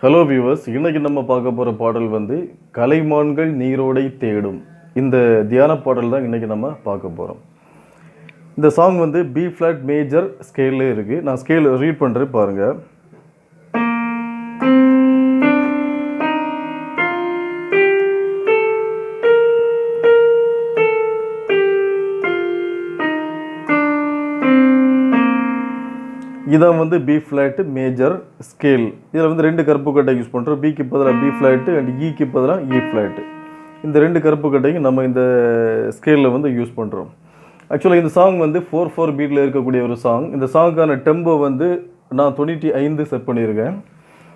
Hello viewers, இன்னைக்கு நம்ம பார்க்க போகிற பாடல் வந்து கலைமான்கள் நீரோடை தேடும். இந்த தியான பாடல் தான் இன்னைக்கு நம்ம பார்க்க போகிறோம். இந்த சாங் வந்து பி ஃப்ளாட் மேஜர் ஸ்கேல்ல இருக்கு. நான் ஸ்கேல் ரீட் பண்ணுறேன் பாருங்க. இதான் வந்து பி ஃப்ளாட் மேஜர் ஸ்கேல். இதில் வந்து ரெண்டு கருப்பு கட்டை யூஸ் பண்ணுறோம். பிக்கு பதிலாக பி ஃப்ளாட்டு அண்ட் ஈக்கு பதிலாக இ ஃப்ளாட்டு. இந்த ரெண்டு கருப்பு கட்டையும் நம்ம இந்த ஸ்கேலில் வந்து யூஸ் பண்ணுறோம். ஆக்சுவலாக இந்த சாங் வந்து 4/4 பீட்டில் இருக்கக்கூடிய ஒரு சாங். இந்த சாங்குக்கான டெம்போ வந்து நான் 95 செட் பண்ணியிருக்கேன்.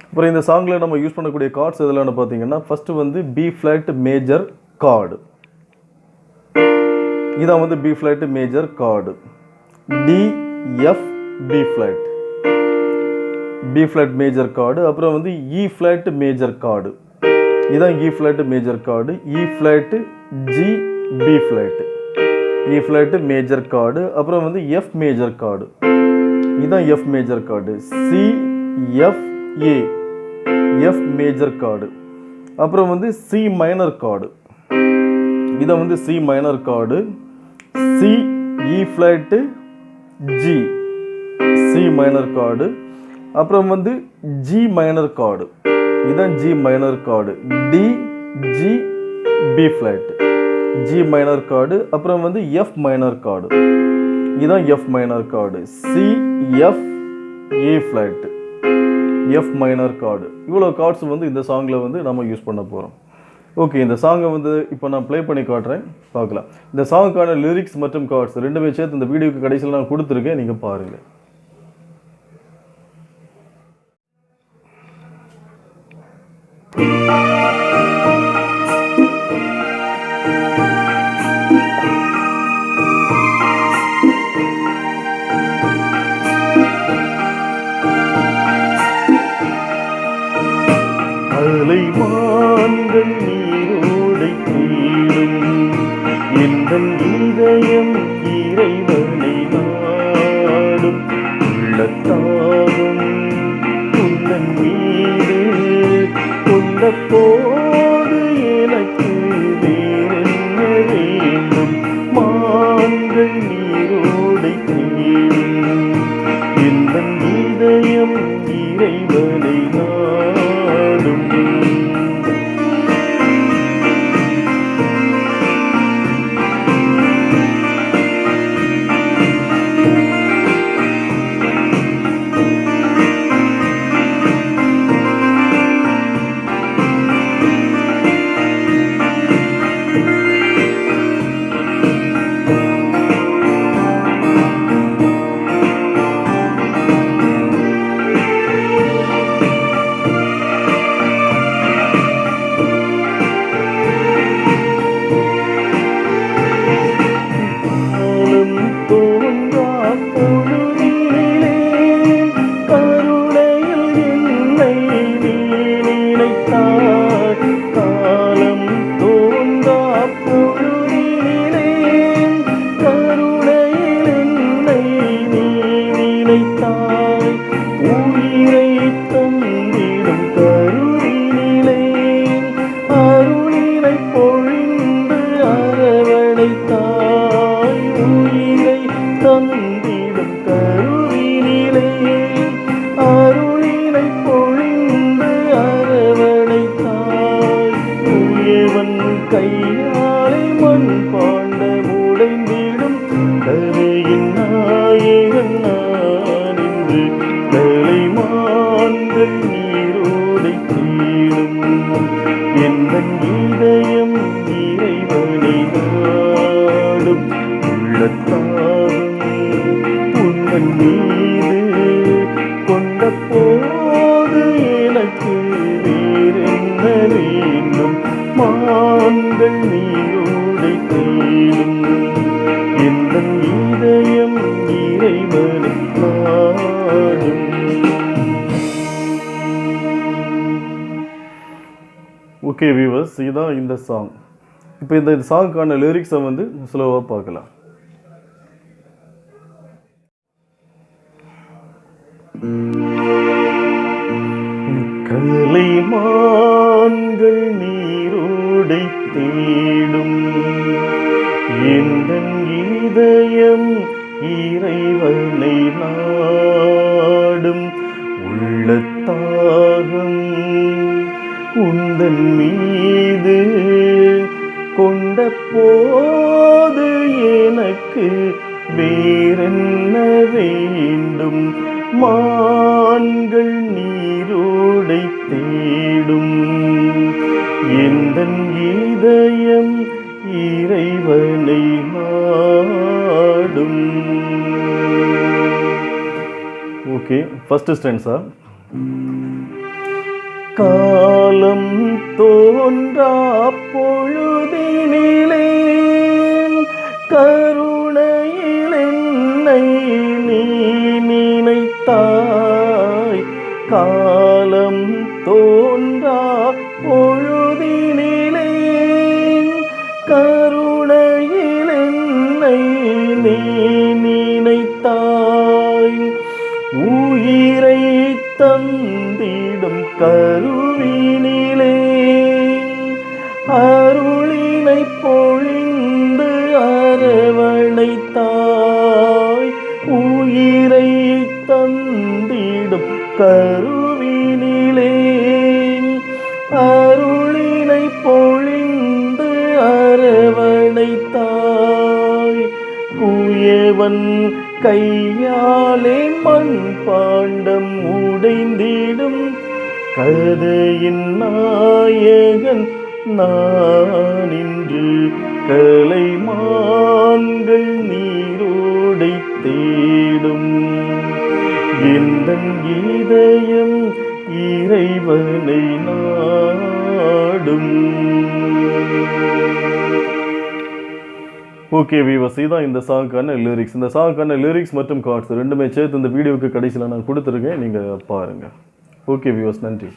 அப்புறம் இந்த சாங்கில் நம்ம யூஸ் பண்ணக்கூடிய கார்ட்ஸ் எதெல்லாம் பார்த்தீங்கன்னா, ஃபஸ்ட்டு வந்து பி ஃப்ளாட் மேஜர் கார்டு. இதான் வந்து B flat major chord. D F B flat, B flat major chord. அப்புறம் வந்து இ ஃப்ளாட் மேஜர் கார்டு. இதான் E flat major chord. E flat G B flat, E flat major chord. அப்புறம் வந்து F major chord. இதான் F major chord. C F A, F major chord. அப்புறம் வந்து C minor chord. இதான் வந்து C minor chord. C E flat G, C minor chord. அப்புறம் வந்து G minor chord. இதான் G minor chord. D G B flat, G minor chord. அப்புறம் வந்து F minor chord. இதான் F minor chord. C F A flat, F minor chord. இவ்வளோ chords வந்து இந்த சாங்கில் வந்து நம்ம யூஸ் பண்ண போகிறோம். ஓகே, இந்த சாங்கை வந்து இப்போ நான் ப்ளே பண்ணி காட்டுறேன், பார்க்கலாம். இந்த சாங்குக்கான லிரிக்ஸ் மற்றும் கார்ட்ஸ் ரெண்டுமே சேர்த்து இந்த வீடியோக்கு கடைசியில் நான் கொடுத்துருக்கேன், நீங்கள் பாருங்கள். கலைமான்கள் நீரோடை தேடும், எந்தன் இதயம் இறைவனை நாடும். உள்ளத்தாகும் உந்தன் மீது கொண்ட போது எனக்கு வேறென்ன வேண்டும். மான்கள் நீரோடை தேடும், எந்தன் இதயம் இறைவனை நாடும். கையாலை மண் பாண்ட உடைந்திடும் கரையின் நாயகன் நான் என்று. கலைமான்கள் நீரோடை தேடும், எந்தன் இதயம் இறைவனை நாடும். உள்ளத்தாகும் உந்தன் மீது கொண்ட போது எனக்கு வேறென்ன வேண்டும். மான்கள் நீரோடை தேடும், எந்தன் இதயம் இறைவனை நாடும். ஓகே வியூவர்ஸ், இதுதான் இந்த சாங். இப்போ இந்த சாங்குக்கான லிரிக்ஸை வந்து ஸ்லோவாக பார்க்கலாம். கலை நீரோடை தேடும் எந்தன் இதயம் இறைவனை நாடும் உள்ளத்தாகம் உந்தன் மீது கொண்ட போது எனக்கு வேறென்ன வேண்டும் மான்கள் நீரோடை தேடும் எந்தன் இதயம் இறைவனை நாடும். Okay, first stanza. காலம் தோன்றா பொழுதினிலே கருணையில் என்னை நீ நினைத்தாய். காலம் தோன்றா பொழுதினிலே கருணையில் என்னை நீ நினைத்தாய். உயிரை தந்திடும் கருவினிலே அருளினை பொழிந்து அரவணைத்தாய். உயிரை தந்திடும் கருவினிலே அருளினை பொழிந்து அரவணைத்தாய். குயவன் கையாலே மண் பாண்டம் உடைந்திடும் கதையின் நாயகன் நான் இன்று கலைமான்கள் நீரோடை தேடும் எந்தன் இதயம் இறைவனை நாடும். ஓகே வீவர்ஸ், இதுதான் இந்த சாங்கான லிரிக்ஸ். இந்த சாங்கான லிரிக்ஸ் மற்றும் கார்ட்ஸ் ரெண்டுமே சேர்த்து இந்த வீடியோவுக்கு கடைசியில் நான் கொடுத்துருக்கேன், நீங்கள் பாருங்கள். ஓகே வீவர்ஸ், நன்றி.